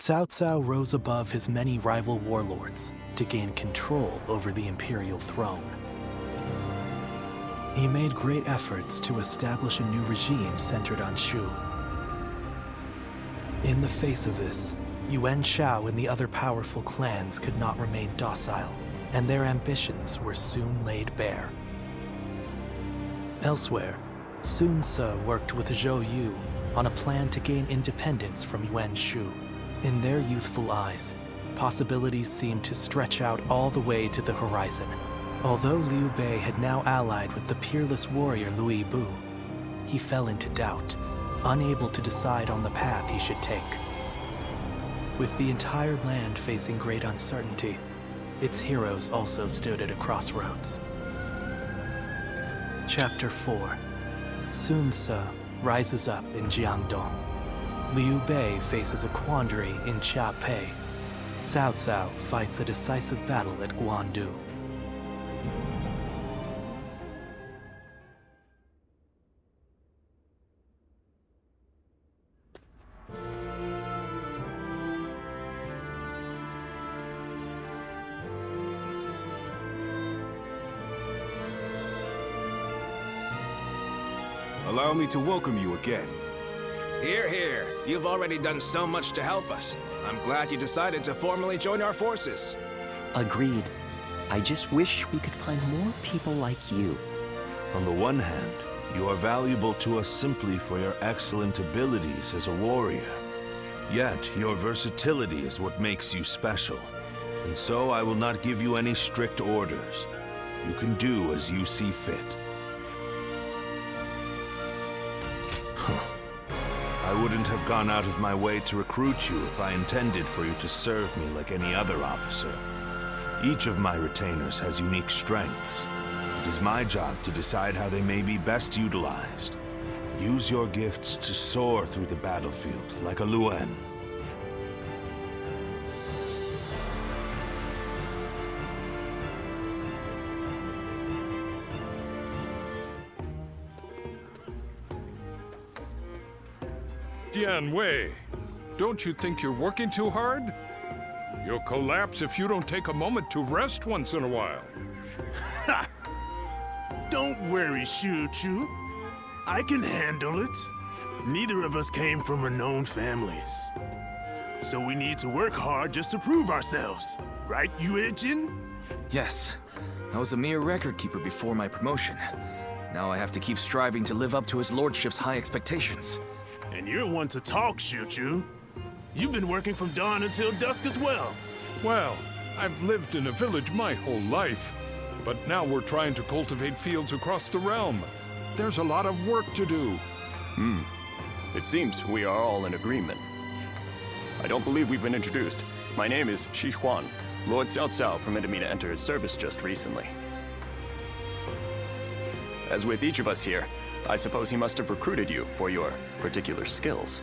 Cao Cao rose above his many rival warlords to gain control over the imperial throne. He made great efforts to establish a new regime centered on Shu. In the face of this, Yuan Shao and the other powerful clans could not remain docile, and their ambitions were soon laid bare. Elsewhere, Sun Ce worked with Zhou Yu on a plan to gain independence from Yuan Shu. In their youthful eyes, possibilities seemed to stretch out all the way to the horizon. Although Liu Bei had now allied with the peerless warrior Lui Bu, he fell into doubt, unable to decide on the path he should take. With the entire land facing great uncertainty, its heroes also stood at a crossroads. Chapter 4. Sun Ce rises up in Jiangdong. Liu Bei faces a quandary in Chiapei. Cao Cao fights a decisive battle at Guandu. Allow me to welcome you again. Hear, hear. You've already done so much to help us. I'm glad you decided to formally join our forces. Agreed. I just wish we could find more people like you. On the one hand, you are valuable to us simply for your excellent abilities as a warrior. Yet, your versatility is what makes you special. And so I will not give you any strict orders. You can do as you see fit. I wouldn't have gone out of my way to recruit you if I intended for you to serve me like any other officer. Each of my retainers has unique strengths. It is my job to decide how they may be best utilized. Use your gifts to soar through the battlefield like a Luan. Dian Wei, don't you think you're working too hard? You'll collapse if you don't take a moment to rest once in a while. Ha! Don't worry, Shu Chu. I can handle it. Neither of us came from renowned families. So we need to work hard just to prove ourselves. Right, Yue Jin? Yes. I was a mere record keeper before my promotion. Now I have to keep striving to live up to his lordship's high expectations. And you're one to talk, Shu Chu. You've been working from dawn until dusk as well. Well, I've lived in a village my whole life. But now we're trying to cultivate fields across the realm. There's a lot of work to do. It seems we are all in agreement. I don't believe we've been introduced. My name is Shi Huan. Lord Cao Cao permitted me to enter his service just recently. As with each of us here, I suppose he must have recruited you for your particular skills.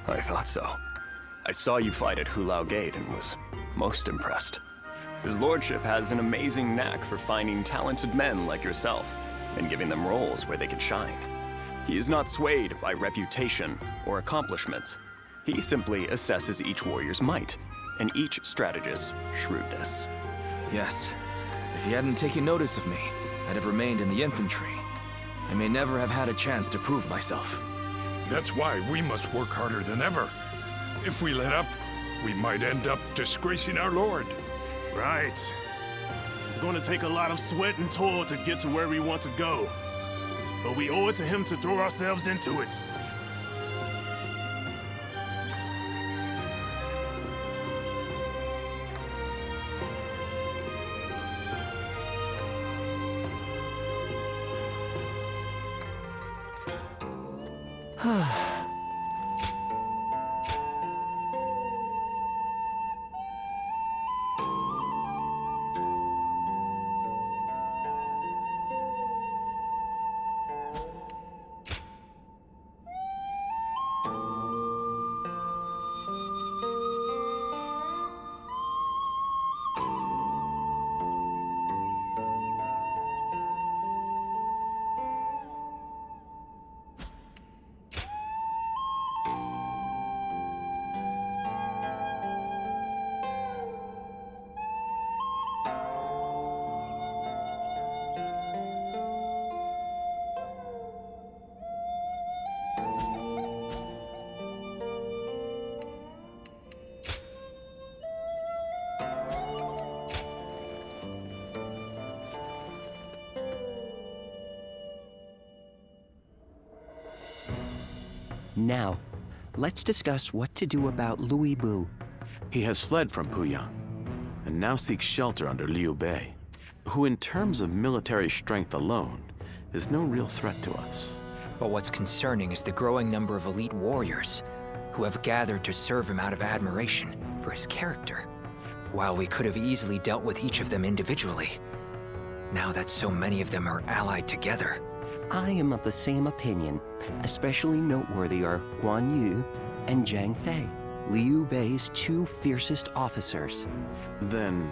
I thought so. I saw you fight at Hulao Gate and was most impressed. His lordship has an amazing knack for finding talented men like yourself and giving them roles where they can shine. He is not swayed by reputation or accomplishments. He simply assesses each warrior's might and each strategist's shrewdness. Yes. If he hadn't taken notice of me, I'd have remained in the infantry. I may never have had a chance to prove myself. That's why we must work harder than ever. If we let up, we might end up disgracing our lord. Right. It's going to take a lot of sweat and toil to get to where we want to go. But we owe it to him to throw ourselves into it. Now, let's discuss what to do about Louis Bu. He has fled from Puyang, and now seeks shelter under Liu Bei, who in terms of military strength alone, is no real threat to us. But what's concerning is the growing number of elite warriors who have gathered to serve him out of admiration for his character. While we could have easily dealt with each of them individually, now that so many of them are allied together. I am of the same opinion. Especially noteworthy are Guan Yu and Zhang Fei, Liu Bei's two fiercest officers. Then,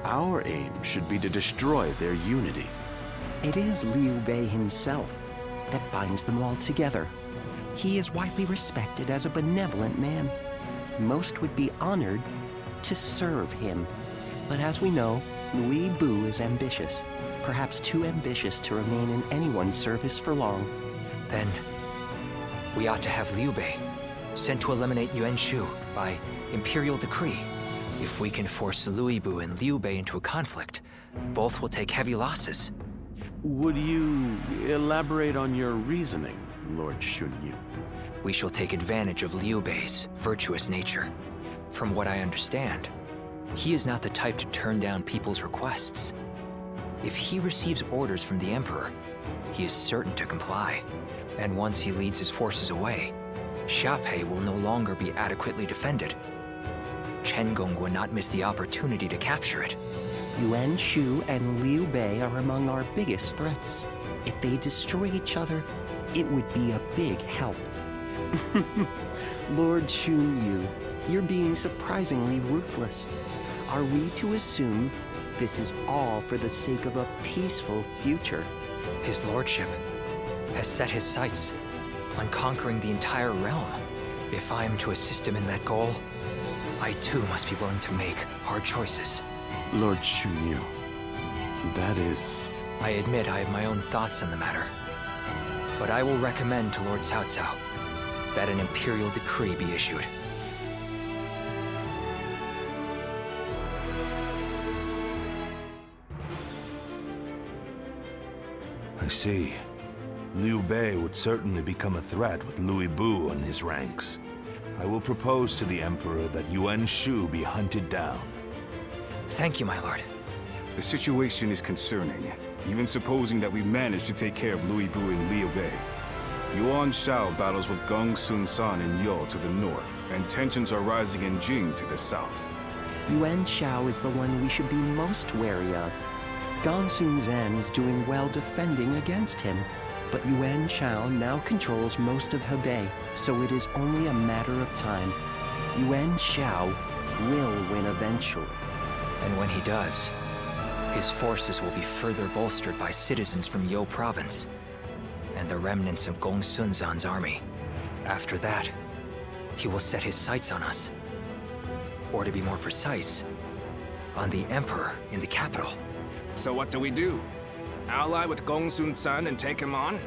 our aim should be to destroy their unity. It is Liu Bei himself that binds them all together. He is widely respected as a benevolent man. Most would be honored to serve him. But as we know, Louis Bu is ambitious, perhaps too ambitious to remain in anyone's service for long. Then, we ought to have Liu Bei sent to eliminate Yuan Shu by imperial decree. If we can force Louis Bu and Liu Bei into a conflict, both will take heavy losses. Would you elaborate on your reasoning, Lord Shunyu? We shall take advantage of Liu Bei's virtuous nature. From what I understand, he is not the type to turn down people's requests. If he receives orders from the Emperor, he is certain to comply. And once he leads his forces away, Xiaopei will no longer be adequately defended. Chengong will not miss the opportunity to capture it. Yuan Shu and Liu Bei are among our biggest threats. If they destroy each other, it would be a big help. Lord Shunyu, you're being surprisingly ruthless. Are we to assume this is all for the sake of a peaceful future? His lordship has set his sights on conquering the entire realm. If I am to assist him in that goal, I too must be willing to make hard choices. Lord Shunyu, that is... I admit I have my own thoughts on the matter. But I will recommend to Lord Cao Cao that an imperial decree be issued. I see. Liu Bei would certainly become a threat with Louis Bu in his ranks. I will propose to the Emperor that Yuan Shu be hunted down. Thank you, my lord. The situation is concerning, even supposing that we manage to take care of Louis Bu and Liu Bei. Yuan Shao battles with Gong Sun San in Yo to the north, and tensions are rising in Jing to the south. Yuan Shao is the one we should be most wary of. Gong Sun Zan is doing well defending against him, but Yuan Shao now controls most of Hebei, so it is only a matter of time. Yuan Shao will win eventually. And when he does, his forces will be further bolstered by citizens from Yo province and the remnants of Gong Sun Zan's army. After that, he will set his sights on us. Or to be more precise, on the Emperor in the capital. So what do? Ally with Gong Sun San and take him on?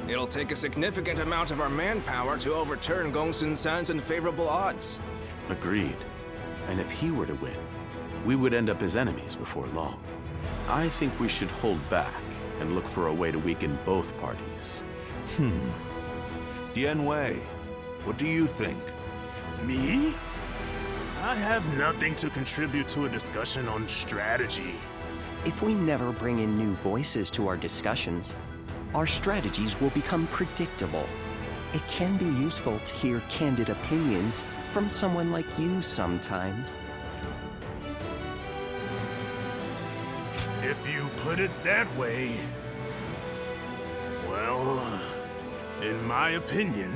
It'll take a significant amount of our manpower to overturn Gong Sun San's unfavorable odds. Agreed. And if he were to win, we would end up as enemies before long. I think we should hold back and look for a way to weaken both parties. Dian Wei, what do you think? Me? I have nothing to contribute to a discussion on strategy. If we never bring in new voices to our discussions, our strategies will become predictable. It can be useful to hear candid opinions from someone like you sometimes. If you put it that way, well, in my opinion,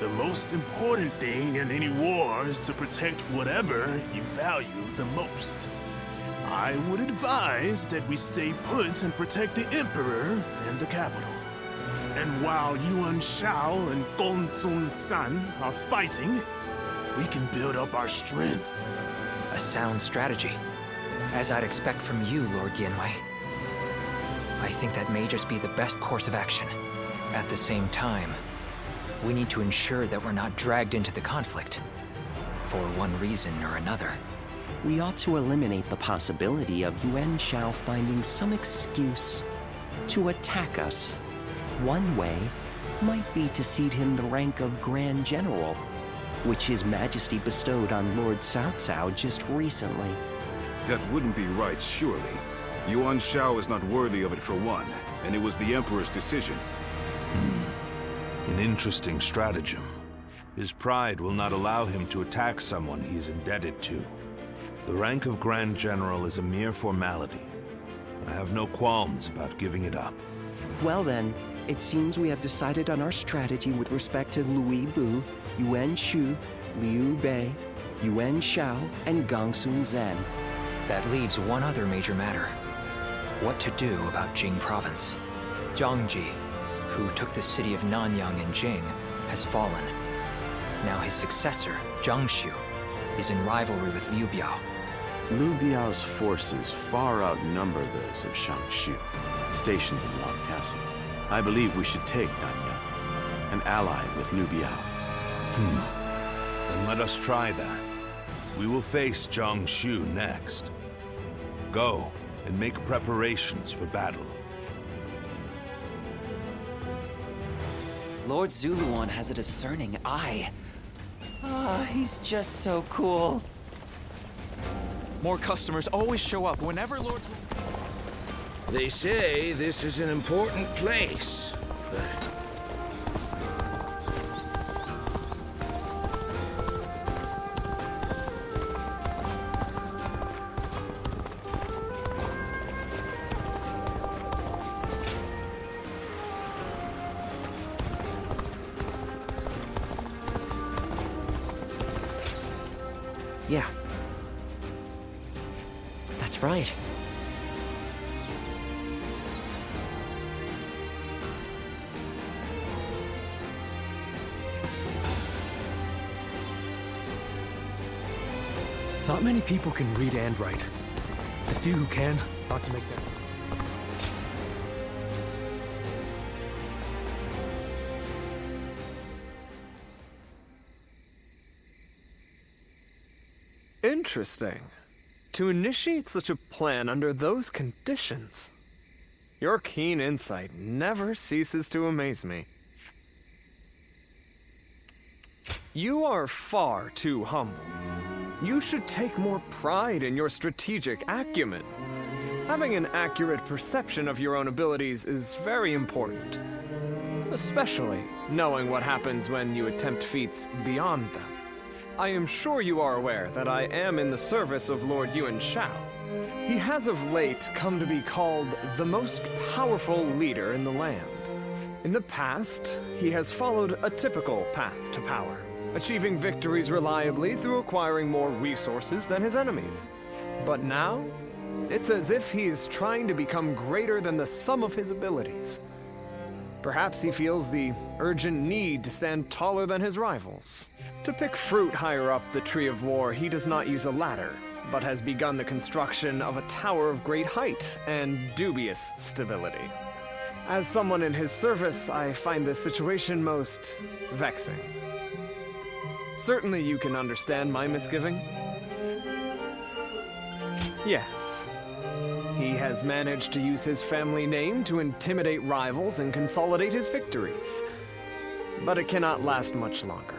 the most important thing in any war is to protect whatever you value the most. I would advise that we stay put and protect the Emperor and the capital. And while Yuan Shao and Gong Sun San are fighting, we can build up our strength. A sound strategy, as I'd expect from you, Lord Yanwei. I think that may just be the best course of action. At the same time, we need to ensure that we're not dragged into the conflict, for one reason or another. We ought to eliminate the possibility of Yuan Shao finding some excuse to attack us. One way might be to cede him the rank of Grand General, which His Majesty bestowed on Lord Cao Cao just recently. That wouldn't be right, surely. Yuan Shao is not worthy of it for one, and it was the Emperor's decision. An interesting stratagem. His pride will not allow him to attack someone he is indebted to. The rank of Grand General is a mere formality. I have no qualms about giving it up. Well then, it seems we have decided on our strategy with respect to Louis Bu, Yuan Shu, Liu Bei, Yuan Shao, and Gongsun Zhen. That leaves one other major matter. What to do about Jing Province. Zhang Ji, who took the city of Nanyang in Jing, has fallen. Now his successor, Zhang Xiu, is in rivalry with Liu Biao. Liu Biao's forces far outnumber those of Shang Xu, stationed in Long Castle. I believe we should take Nanyang, an ally with Liu Biao. Then let us try that. We will face Zhang Xu next. Go and make preparations for battle. Lord Ziluan has a discerning eye. He's just so cool. More customers always show up whenever Lord... They say this is an important place, but... Yeah. That's right. Not many people can read and write. The few who can ought to make that. Interesting. To initiate such a plan under those conditions. Your keen insight never ceases to amaze me. You are far too humble. You should take more pride in your strategic acumen. Having an accurate perception of your own abilities is very important, especially knowing what happens when you attempt feats beyond them. I am sure you are aware that I am in the service of Lord Yuan Shao. He has of late come to be called the most powerful leader in the land. In the past, he has followed a typical path to power, achieving victories reliably through acquiring more resources than his enemies. But now, it's as if he is trying to become greater than the sum of his abilities. Perhaps he feels the urgent need to stand taller than his rivals. To pick fruit higher up the Tree of War, he does not use a ladder, but has begun the construction of a tower of great height and dubious stability. As someone in his service, I find this situation most vexing. Certainly you can understand my misgivings. Yes. He has managed to use his family name to intimidate rivals and consolidate his victories. But it cannot last much longer.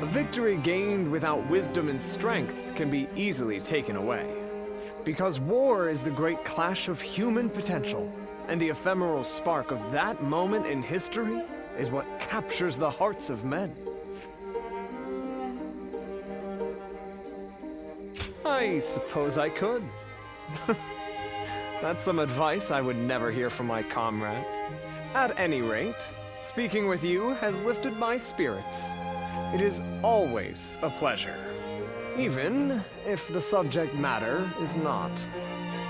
A victory gained without wisdom and strength can be easily taken away. Because war is the great clash of human potential, and the ephemeral spark of that moment in history is what captures the hearts of men. I suppose I could. That's some advice I would never hear from my comrades. At any rate, speaking with you has lifted my spirits. It is always a pleasure, even if the subject matter is not.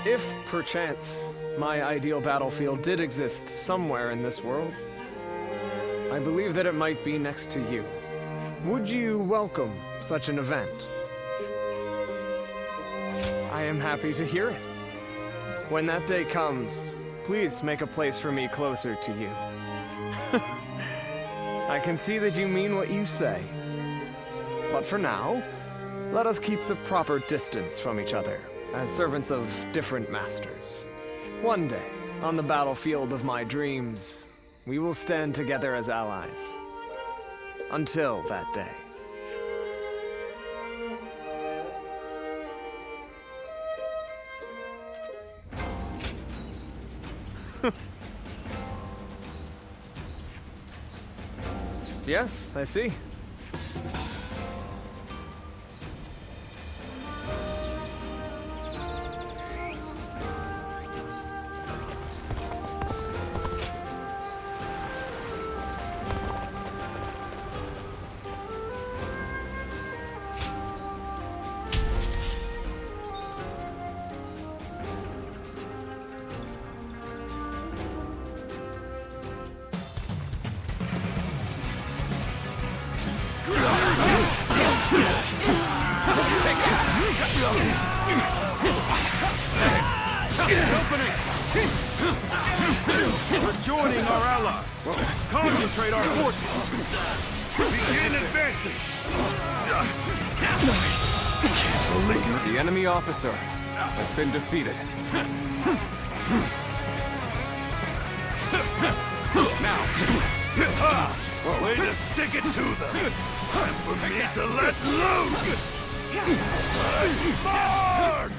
If, perchance, my ideal battlefield did exist somewhere in this world, I believe that it might be next to you. Would you welcome such an event? I am happy to hear it. When that day comes, please make a place for me closer to you. I can see that you mean what you say. But for now, let us keep the proper distance from each other, as servants of different masters. One day, on the battlefield of my dreams, we will stand together as allies. Until that day. Yes, I see. We're joining our allies. Concentrate our forces. Begin advancing. The enemy officer has been defeated. Now, way to stick it to them. Time for me to let loose. Let's march!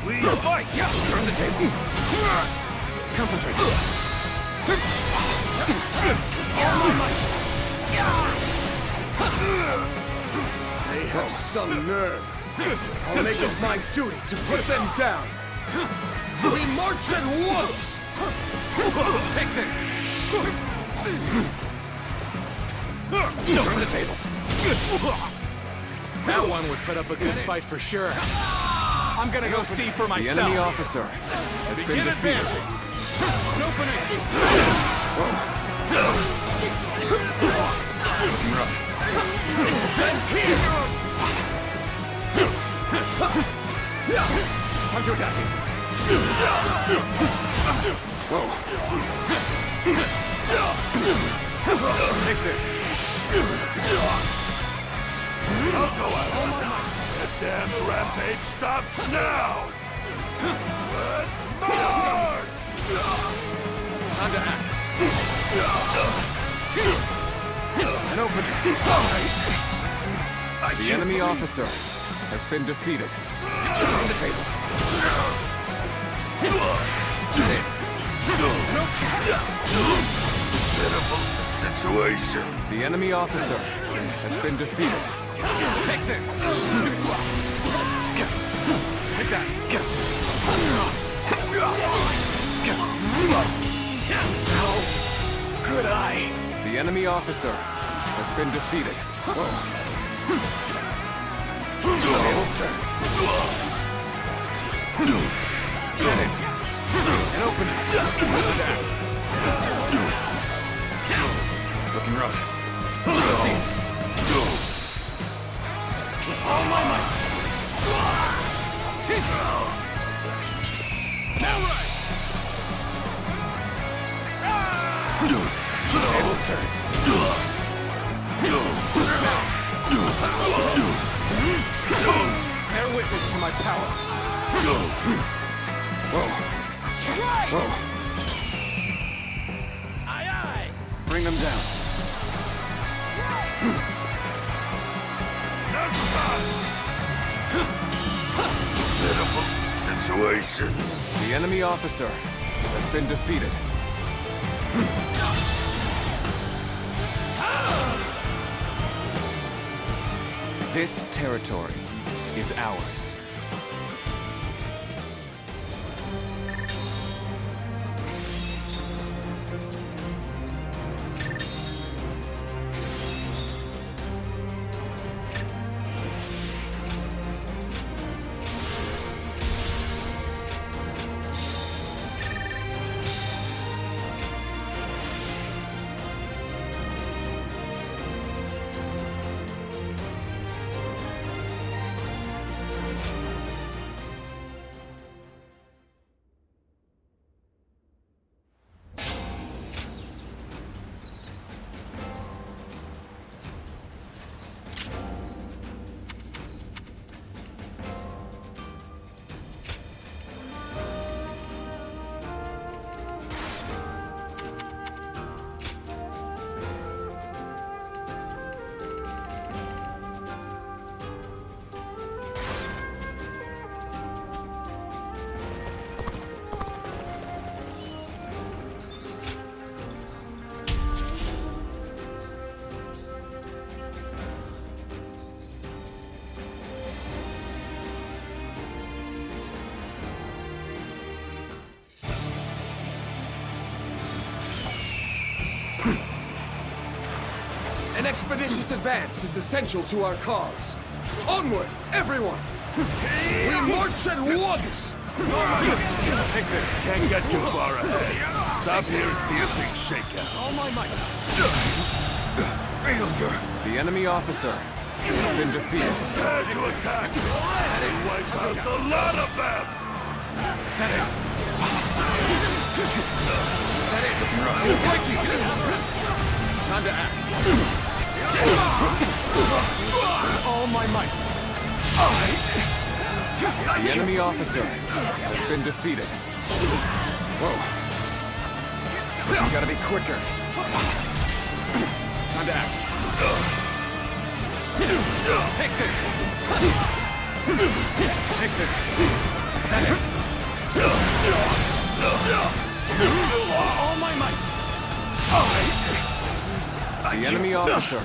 We fight! Turn the tables. Concentrate. All my might. They have some nerve. I'll make it my duty to put them down. We march at once. Take this. Turn the tables. That one would put up a good fight for sure. I'm gonna go see for myself. The enemy officer has been defeated. An opening. Looking rough. Send here. Time to attack him. Whoa. Take this. I'll go out. The damn rampage stops now. Let's march. Time to act. An opening. The enemy officer has been defeated. Turn the tables. Pitiful situation. The enemy officer has been defeated. Take this. Take that. How could I? The enemy officer has been defeated. Tables turned. Get it. And open it. Look at that. Looking rough. Proceed. All my might. Now. Tables turned. Bear witness to my power. Whoa. Whoa. Aye, aye. Bring them down. Pitiful situation. The enemy officer has been defeated. This territory is ours. An expeditious advance is essential to our cause. Onward, everyone! We march at once! Take this. Can't get too far ahead. Stop here and see if things shake out. All my might. Failure. The enemy officer has been defeated. Prepare to attack. It wipes out the lot of them. Is that it? Is that it? Time to act. All my might. The enemy officer has been defeated. Whoa. You gotta be quicker. Time to act. Take this. Take this. Is that it? All my might. The enemy officer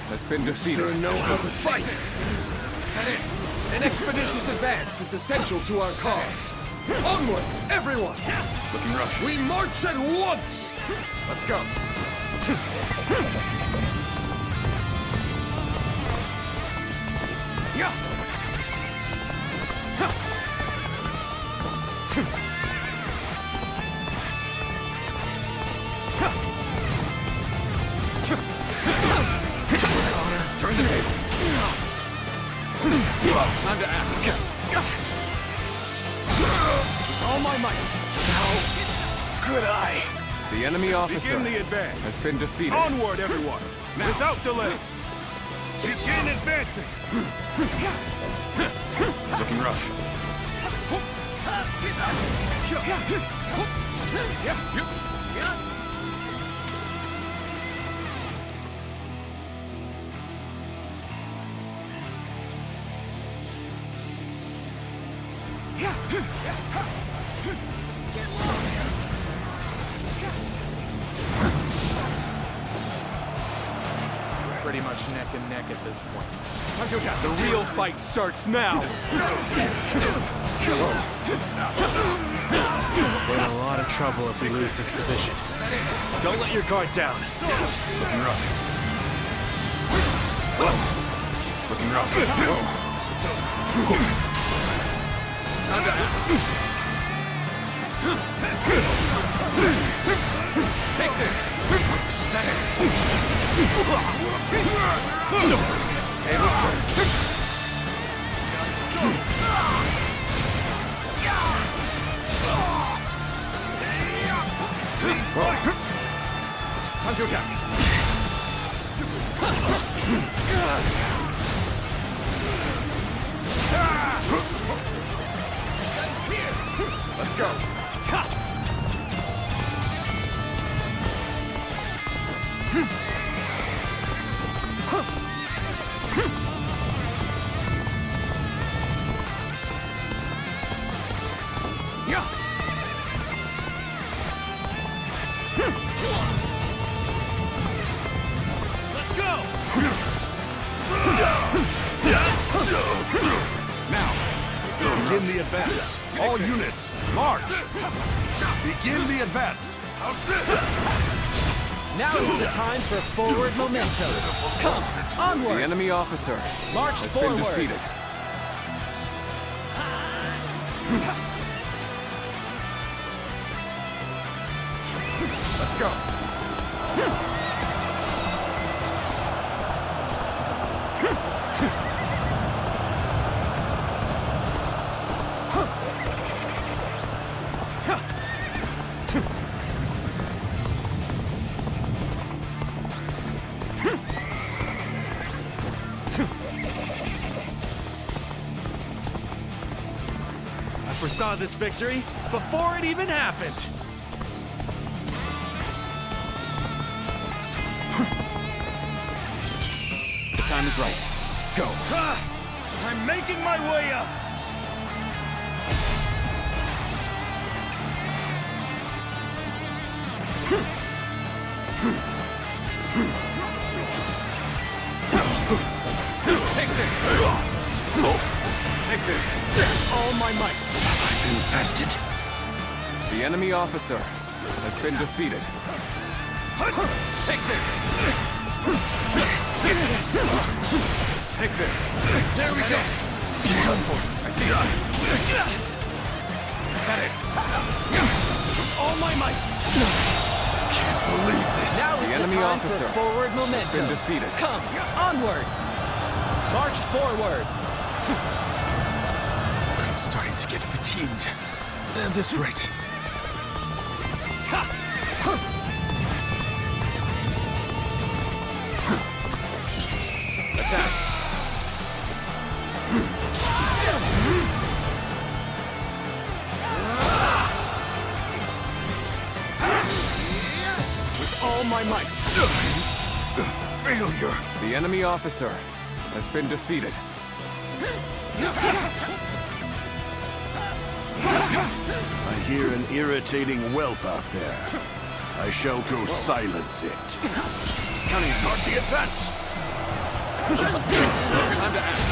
has been defeated. Sure know how to fight! Is that it? An expeditious advance is essential to our cause. Onward, everyone! Looking rough. We march at once! Let's go. Yeah. Turn the tables. Time to act. All my might. How could I? The enemy officer Begin the advance. has been defeated. Onward, everyone. Without delay. Begin advancing. Looking rough. Pretty much neck and neck at this point. Time to attack. The real fight starts now! We're in a lot of trouble if we lose this position. Don't let your guard down. Looking rough. Looking rough. Time to act! Take this! Is that it? Tables turned. Time to attack. Let's go. Let's go! Now, begin the advance. All units, march. Begin the advance. How's this? Now is the time for forward momentum. Come, onward! The enemy officer March has forward. been defeated. Let's go. I foresaw this victory before it even happened. The time is right. Go. I'm making my way up. Take this. Take this. All my might. I've been bested. The enemy officer has been defeated. Take this. this. There we go. You're done for. I see it. Is that it? With all my might. Can't believe this. Now is The the enemy time officer for forward momentum. has been defeated. Come, onward. March forward. I'm starting to get fatigued. At this rate. Attack. With all my might. Failure. The enemy officer has been defeated. I hear an irritating whelp out there. I shall go silence it. Start the advance! Time to act.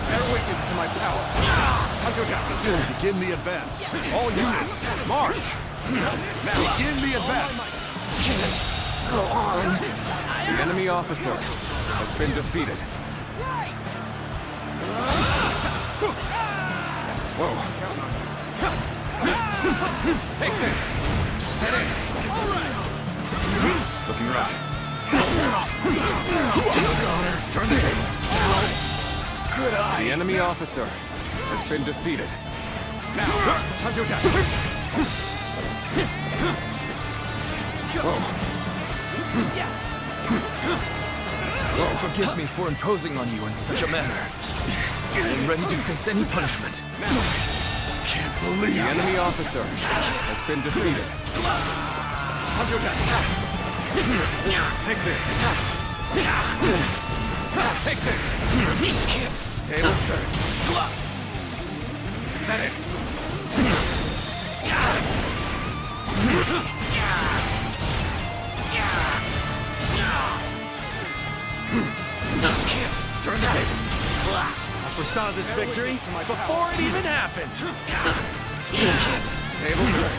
Bear witness to my power. Time to attack. Begin the advance. All units, march! Now, begin the advance. Go on. The enemy officer has been defeated. Whoa. Take this! Head in! Looking rough. Turn the tables! Good eye! The enemy officer has been defeated. Now, time to attack! Whoa. Forgive me for imposing on you in such a manner. I am ready to face any punishment. Now, can't believe The enemy officer has been defeated. Time to attack! Take this! Take this! Tables turn. Is that it? Turn the tables. I foresaw this victory before it even happened. Tables turn.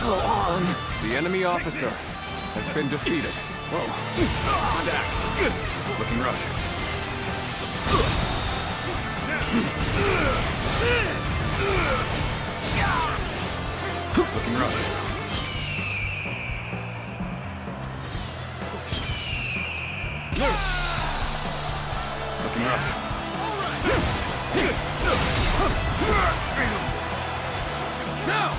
Go on. The enemy officer has been defeated. Whoa. Time to act. Looking rough. Looking rough. Loose! Looking rough. Now!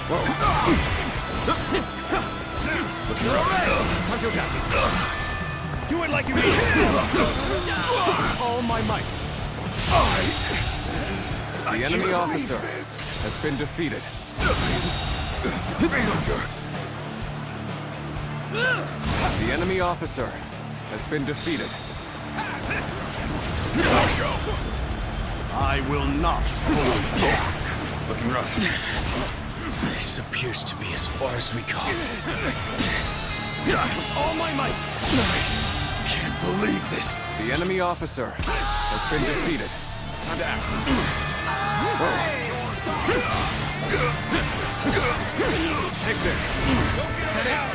Whoa. Looking rough. Time to attack. Do it like you mean it. All my might. The enemy officer has been defeated. The enemy officer has been defeated. I will not hold back. Looking rough. This appears to be as far as we come. All my might. Can't believe this. The enemy officer has been defeated. Time to act. Take this. Head out.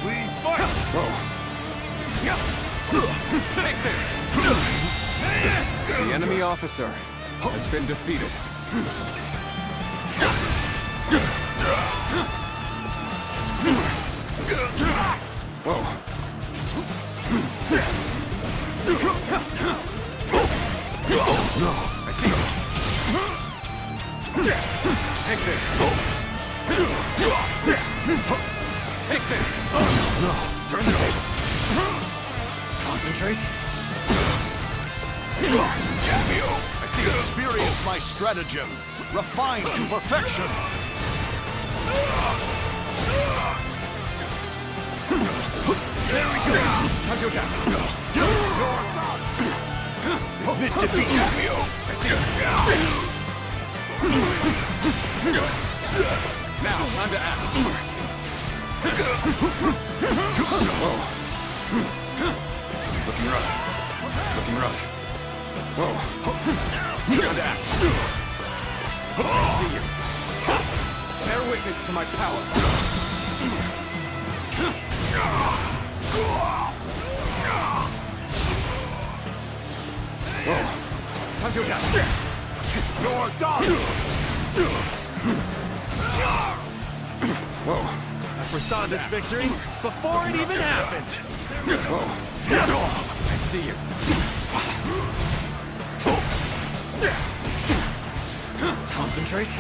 We fight. Whoa. Take this. The enemy officer has been defeated. Whoa. I see it. Take this. Take this. Turn the tables. Concentrate. I see it. Experience my stratagem, refined to perfection. There we go. Time to attack. Admit defeat. I see it. Now, time to act. Whoa. Looking rough. Looking rough. Whoa. Time to act. I see you. Bear witness to my power. Whoa. Time to attack. You're done! Whoa. I foresaw this victory before it even happened. Whoa. I see you. Concentrate.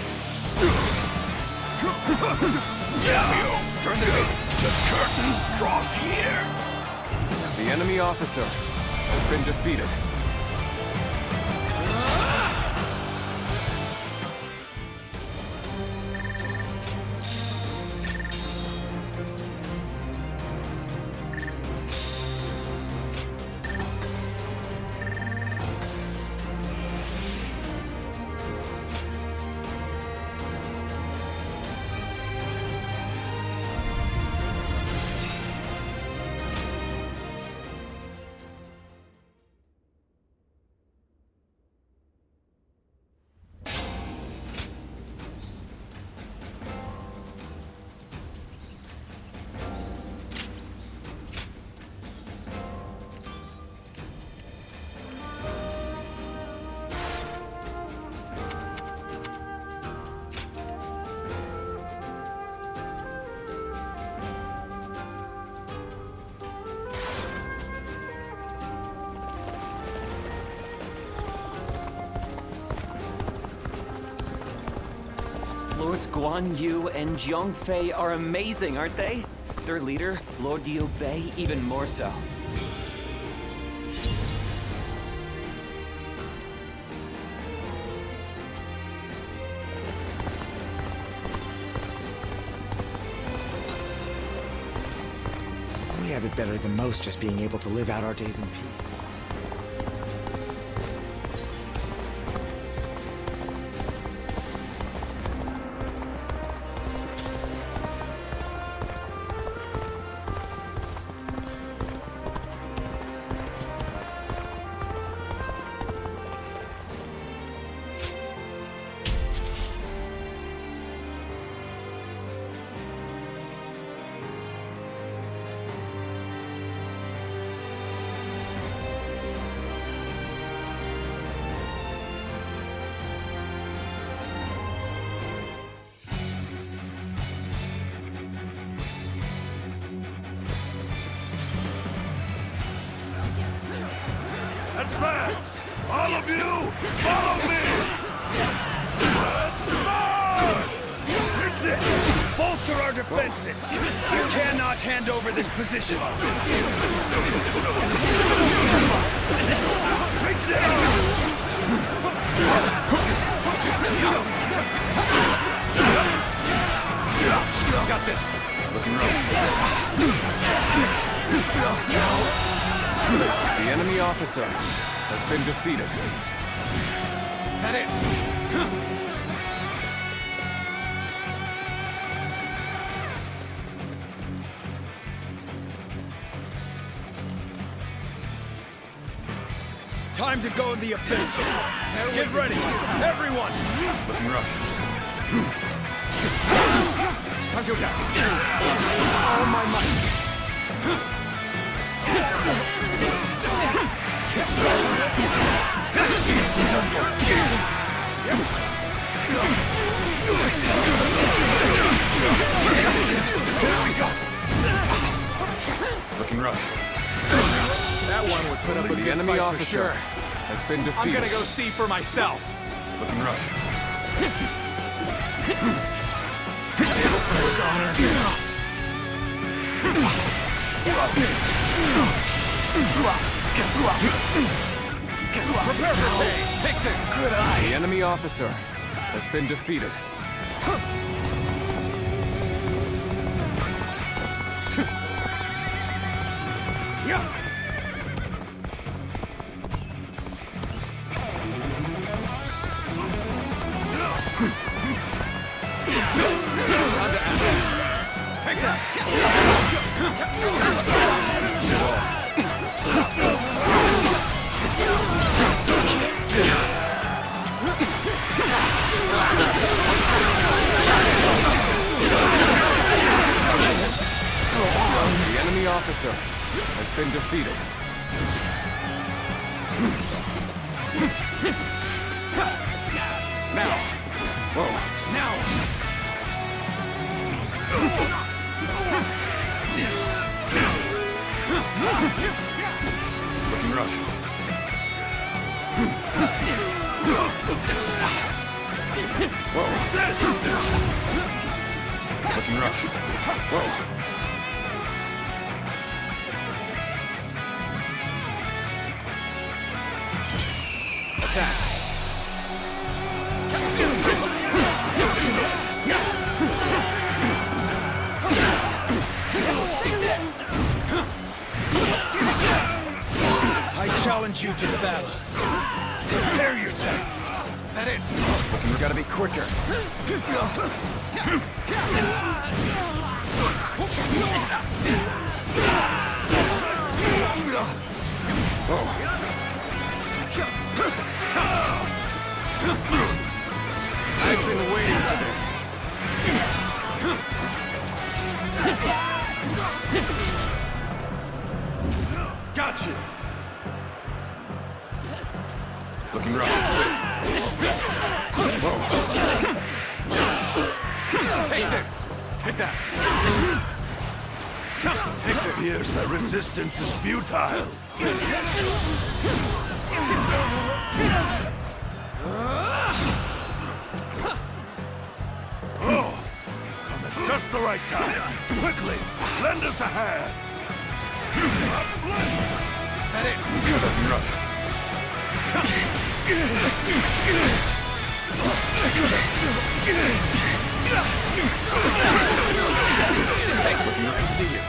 Turn the tables. The curtain draws here. The enemy officer has been defeated. Lords Guan Yu and Jiang Fei are amazing, aren't they? Their leader, Lord Liu Bei, even more so. We have it better than most, just being able to live out our days in peace. Advance! All of you, follow me! Let's march! Take this! Bolster our defenses! You cannot hand over this position! Take this! Got this! Looking rough. The enemy officer has been defeated. Is that it? Time to go in the offensive. Get ready, everyone! Looking rough. Time to attack. All my might. Looking rough. That one would put up a The good enemy fight officer for sure. has been defeated. I'm gonna go see for myself. Looking rough. Tables to the honor. Prepare for pain. Take this. Good eye. The enemy officer has been defeated. Yeah. Time to act. Take that. The enemy officer has been defeated. Now! Whoa! Now! Looking rough. Whoa! Looking rough. Whoa! Attack! I challenge you to battle. Prepare yourself. Is that it? Looking, we gotta be quicker. I've been waiting for this. Gotcha! Looking rough. Whoa. Take this! Take that! Take this! Here's the resistance is futile! Oh! Come at just the right time! Quickly! Lend us a hand! Is that it? Looking rough. Take what you see you.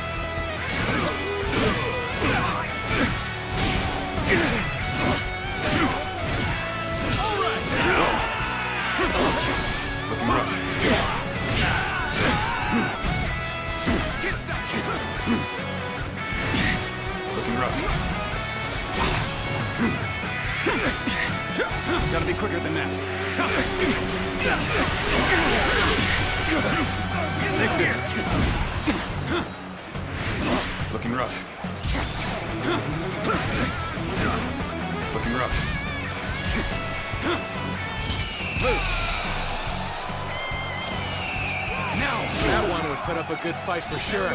Looking rough. Looking rough. Gotta be quicker than that. Take this. Looking rough. Looking rough. Loose. Now, that one would put up a good fight for sure.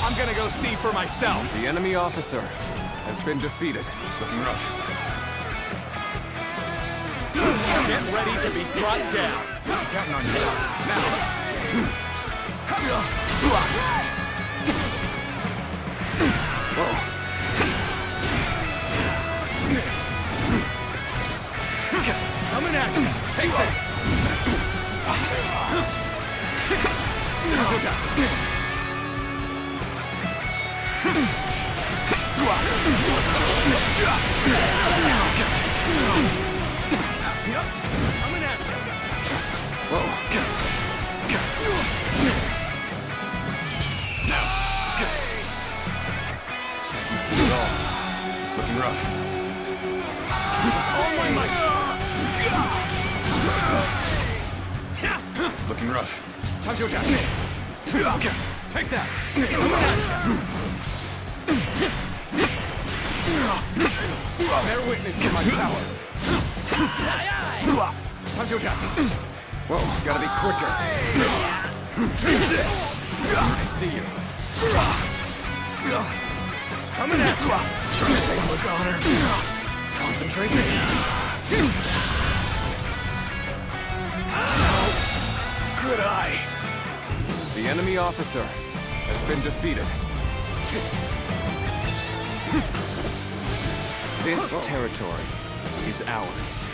I'm gonna go see for myself. The enemy officer has been defeated. Looking rough. Get ready to be brought down. I'm counting on you. Now. Whoa. Coming at you. Take this. Coming at you. Whoa. I can see it all. Looking rough. All my might. Looking rough. Time to attack. Take that. Bear witness to my power. Time to attack. Whoa, gotta be quicker. I see you. Coming at you. Trying to take a look on her. Concentration. Good eye. The enemy officer has been defeated. This territory is ours.